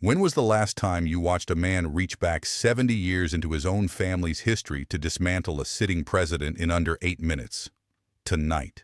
When was the last time you watched a man reach back 70 years into his own family's history to dismantle a sitting president in under 8 minutes? Tonight.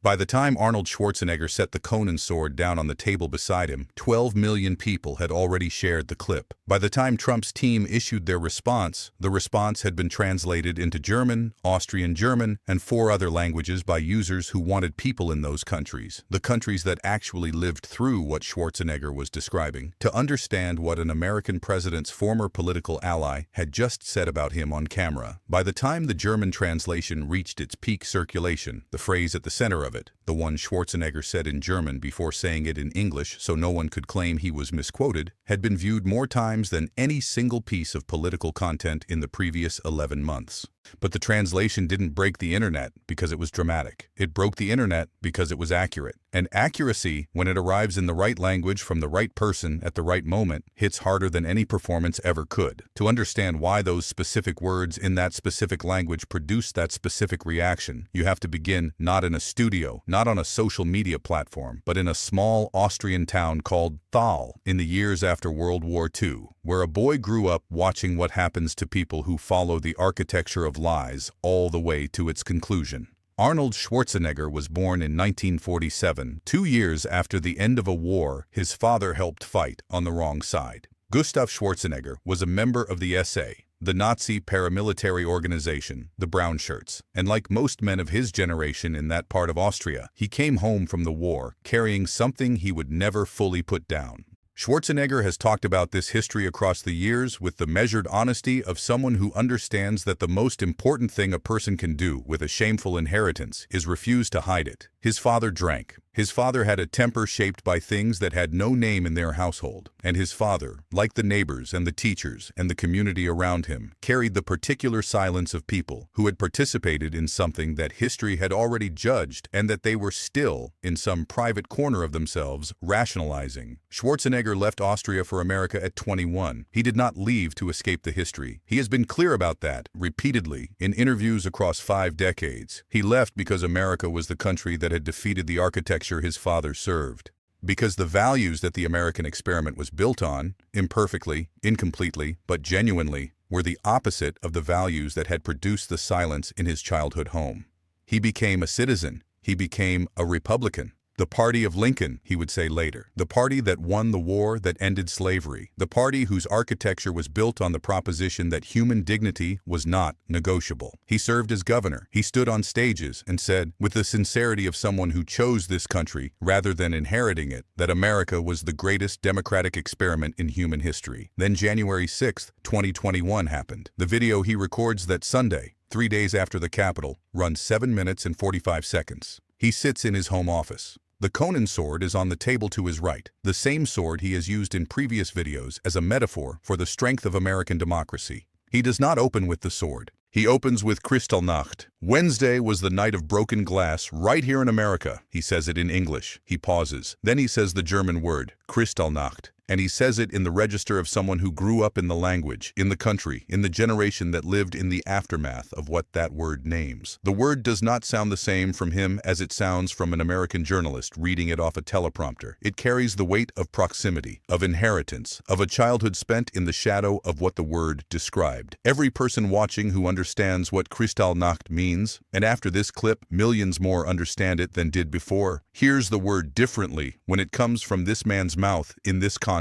By the time Arnold Schwarzenegger set the Conan sword down on the table beside him, 12 million people had already shared the clip. By the time Trump's team issued their response, the response had been translated into German, Austrian German, and 4 other languages by users who wanted people in those countries, the countries that actually lived through what Schwarzenegger was describing, to understand what an American president's former political ally had just said about him on camera. By the time the German translation reached its peak circulation, the phrase at the center of it, the one Schwarzenegger said in German before saying it in English so no one could claim he was misquoted, had been viewed more times than any single piece of political content in the previous 11 months. But the translation didn't break the internet because it was dramatic. It broke the internet because it was accurate. And accuracy, when it arrives in the right language from the right person at the right moment, hits harder than any performance ever could. To understand why those specific words in that specific language produce that specific reaction, you have to begin not in a studio, not on a social media platform, but in a small Austrian town called Thal in the years after World War II, where a boy grew up watching what happens to people who follow the architecture of lies all the way to its conclusion. Arnold Schwarzenegger was born in 1947, 2 years after the end of a war his father helped fight on the wrong side. Gustav Schwarzenegger was a member of the SA, the Nazi paramilitary organization, the Brown Shirts, and like most men of his generation in that part of Austria, he came home from the war carrying something he would never fully put down. Schwarzenegger has talked about this history across the years with the measured honesty of someone who understands that the most important thing a person can do with a shameful inheritance is refuse to hide it. His father drank. His father had a temper shaped by things that had no name in their household, and his father, like the neighbors and the teachers and the community around him, carried the particular silence of people who had participated in something that history had already judged and that they were still, in some private corner of themselves, rationalizing. Schwarzenegger left Austria for America at 21. He did not leave to escape the history. He has been clear about that, repeatedly, in interviews across 5 decades. He left because America was the country that had defeated the architecture his father served. Because the values that the American experiment was built on, imperfectly, incompletely, but genuinely, were the opposite of the values that had produced the silence in his childhood home. He became a citizen. He became a Republican. The party of Lincoln, he would say later. The party that won the war that ended slavery. The party whose architecture was built on the proposition that human dignity was not negotiable. He served as governor. He stood on stages and said, with the sincerity of someone who chose this country rather than inheriting it, that America was the greatest democratic experiment in human history. Then January 6, 2021 happened. The video he records that Sunday, 3 days after the Capitol, runs 7 minutes and 45 seconds. He sits in his home office. The Conan sword is on the table to his right, the same sword he has used in previous videos as a metaphor for the strength of American democracy. He does not open with the sword. He opens with Kristallnacht. Wednesday was the night of broken glass right here in America. He says it in English. He pauses. Then he says the German word, Kristallnacht. And he says it in the register of someone who grew up in the language, in the country, in the generation that lived in the aftermath of what that word names. The word does not sound the same from him as it sounds from an American journalist reading it off a teleprompter. It carries the weight of proximity, of inheritance, of a childhood spent in the shadow of what the word described. Every person watching who understands what Kristallnacht means, and after this clip, millions more understand it than did before, hears the word differently when it comes from this man's mouth in this context.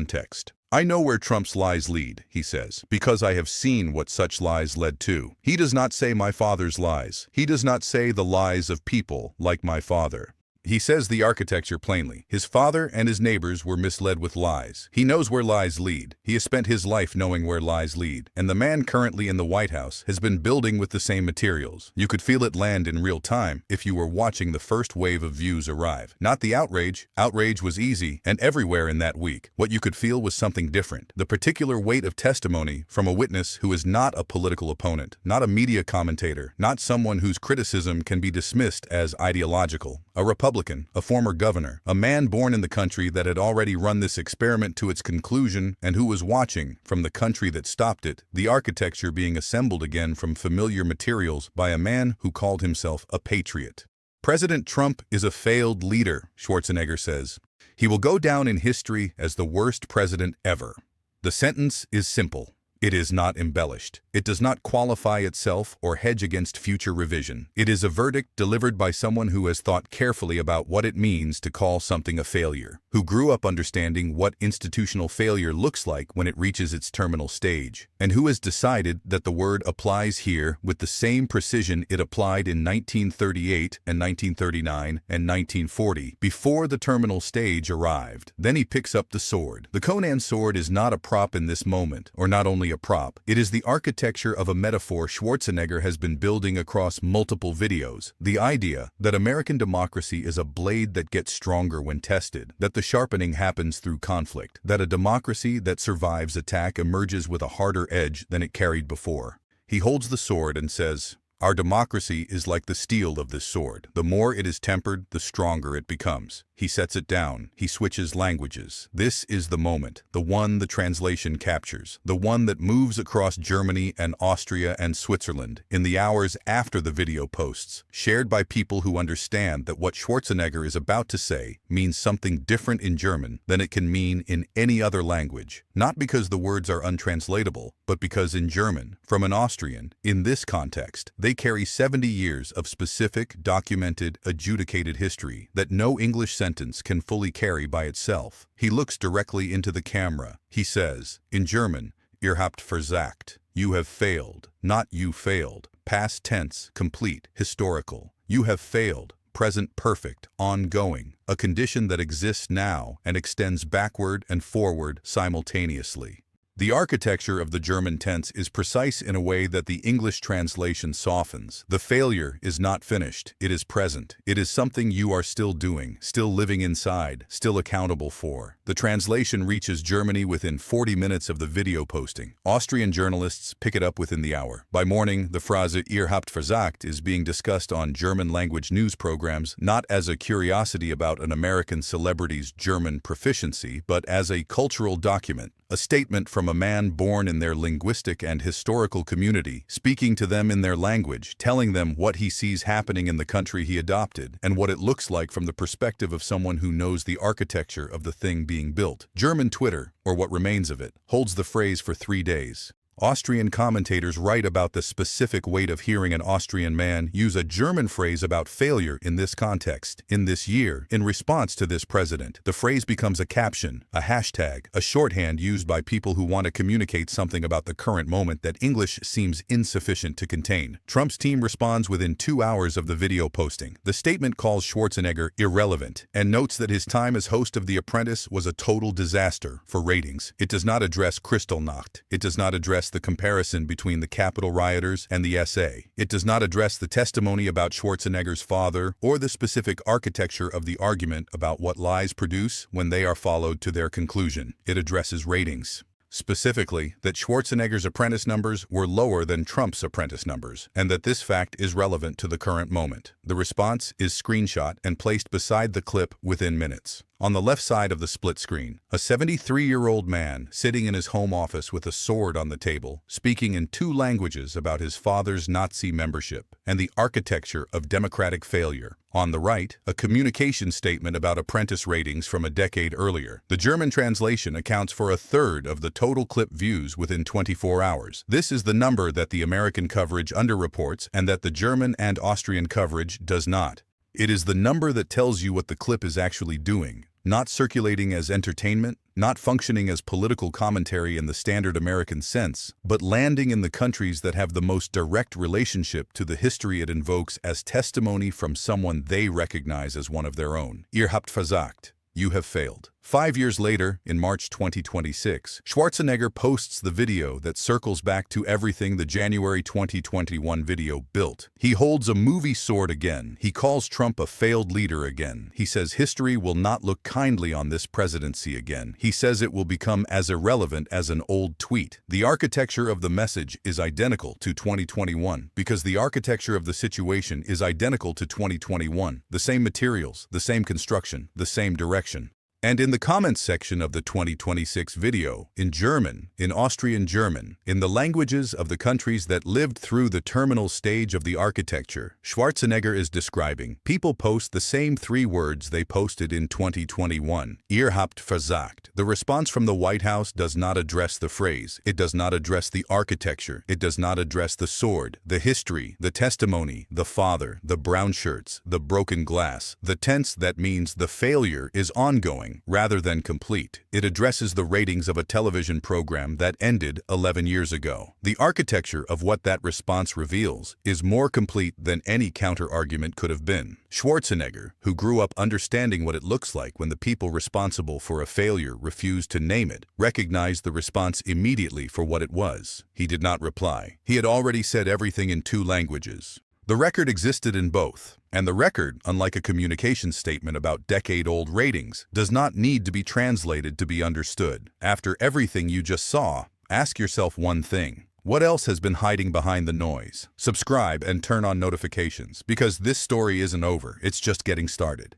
I know where Trump's lies lead, he says, because I have seen what such lies led to. He does not say my father's lies. He does not say the lies of people like my father. He says the architecture plainly. His father and his neighbors were misled with lies. He knows where lies lead. He has spent his life knowing where lies lead. And the man currently in the White House has been building with the same materials. You could feel it land in real time if you were watching the first wave of views arrive. Not the outrage. Outrage was easy and everywhere in that week. What you could feel was something different. The particular weight of testimony from a witness who is not a political opponent, not a media commentator, not someone whose criticism can be dismissed as ideological. A Republican, a former governor, a man born in the country that had already run this experiment to its conclusion and who was watching, from the country that stopped it, the architecture being assembled again from familiar materials by a man who called himself a patriot. President Trump is a failed leader, Schwarzenegger says. He will go down in history as the worst president ever. The sentence is simple. It is not embellished. It does not qualify itself or hedge against future revision. It is a verdict delivered by someone who has thought carefully about what it means to call something a failure, who grew up understanding what institutional failure looks like when it reaches its terminal stage, and who has decided that the word applies here with the same precision it applied in 1938 and 1939 and 1940, before the terminal stage arrived. Then he picks up the sword. The Conan sword is not a prop in this moment, or not only a prop. It is the architecture of a metaphor Schwarzenegger has been building across multiple videos. The idea that American democracy is a blade that gets stronger when tested, that the sharpening happens through conflict, that a democracy that survives attack emerges with a harder edge than it carried before. He holds the sword and says, "Our democracy is like the steel of this sword. The more it is tempered, the stronger it becomes." He sets it down. He switches languages. This is the moment, the one the translation captures, the one that moves across Germany and Austria and Switzerland in the hours after the video posts, shared by people who understand that what Schwarzenegger is about to say means something different in German than it can mean in any other language, not because the words are untranslatable, but because in German, from an Austrian, in this context, they carry 70 years of specific, documented, adjudicated history that no English sentence can fully carry by itself. He looks directly into the camera. He says, in German, "Ihr habt versagt." You have failed, not you failed. Past tense, complete, historical. You have failed. Present perfect, ongoing. A condition that exists now and extends backward and forward simultaneously. The architecture of the German tense is precise in a way that the English translation softens. The failure is not finished. It is present. It is something you are still doing, still living inside, still accountable for. The translation reaches Germany within 40 minutes of the video posting. Austrian journalists pick it up within the hour. By morning, the phrase "Ihr habt versagt" is being discussed on German-language news programs, not as a curiosity about an American celebrity's German proficiency, but as a cultural document. A statement from a man born in their linguistic and historical community, speaking to them in their language, telling them what he sees happening in the country he adopted, and what it looks like from the perspective of someone who knows the architecture of the thing being built. German Twitter, or what remains of it, holds the phrase for 3 days. Austrian commentators write about the specific weight of hearing an Austrian man use a German phrase about failure in this context, in this year, in response to this president. The phrase becomes a caption, a hashtag, a shorthand used by people who want to communicate something about the current moment that English seems insufficient to contain. Trump's team responds within 2 hours of the video posting. The statement calls Schwarzenegger irrelevant and notes that his time as host of The Apprentice was a total disaster for ratings. It does not address Kristallnacht. It does not address the comparison between the Capitol rioters and the SA. It does not address the testimony about Schwarzenegger's father or the specific architecture of the argument about what lies produce when they are followed to their conclusion. It addresses ratings. Specifically, that Schwarzenegger's Apprentice numbers were lower than Trump's Apprentice numbers, and that this fact is relevant to the current moment. The response is screenshot and placed beside the clip within minutes. On the left side of the split screen, a 73-year-old man sitting in his home office with a sword on the table, speaking in 2 languages about his father's Nazi membership and the architecture of democratic failure. On the right, a communication statement about Apprentice ratings from a decade earlier. The German translation accounts for 1/3 of the total clip views within 24 hours. This is the number that the American coverage underreports and that the German and Austrian coverage does not. It is the number that tells you what the clip is actually doing, not circulating as entertainment, not functioning as political commentary in the standard American sense, but landing in the countries that have the most direct relationship to the history it invokes as testimony from someone they recognize as one of their own. Ihr habt versagt. You have failed. 5 years later, in March 2026, Schwarzenegger posts the video that circles back to everything the January 2021 video built. He holds a movie sword again. He calls Trump a failed leader again. He says history will not look kindly on this presidency again. He says it will become as irrelevant as an old tweet. The architecture of the message is identical to 2021 because the architecture of the situation is identical to 2021. The same materials, the same construction, the same direction. And in the comments section of the 2026 video, in German, in Austrian German, in the languages of the countries that lived through the terminal stage of the architecture, Schwarzenegger is describing, people post the same 3 words they posted in 2021. Ihr habt versagt. The response from the White House does not address the phrase. It does not address the architecture. It does not address the sword, the history, the testimony, the father, the brown shirts, the broken glass, the tense that means the failure is ongoing rather than complete. It addresses the ratings of a television program that ended 11 years ago. The architecture of what that response reveals is more complete than any counter-argument could have been. Schwarzenegger, who grew up understanding what it looks like when the people responsible for a failure refused to name it, recognized the response immediately for what it was. He did not reply. He had already said everything in 2 languages. The record existed in both, and the record, unlike a communication statement about decade-old ratings, does not need to be translated to be understood. After everything you just saw, ask yourself one thing. What else has been hiding behind the noise? Subscribe and turn on notifications, because this story isn't over, it's just getting started.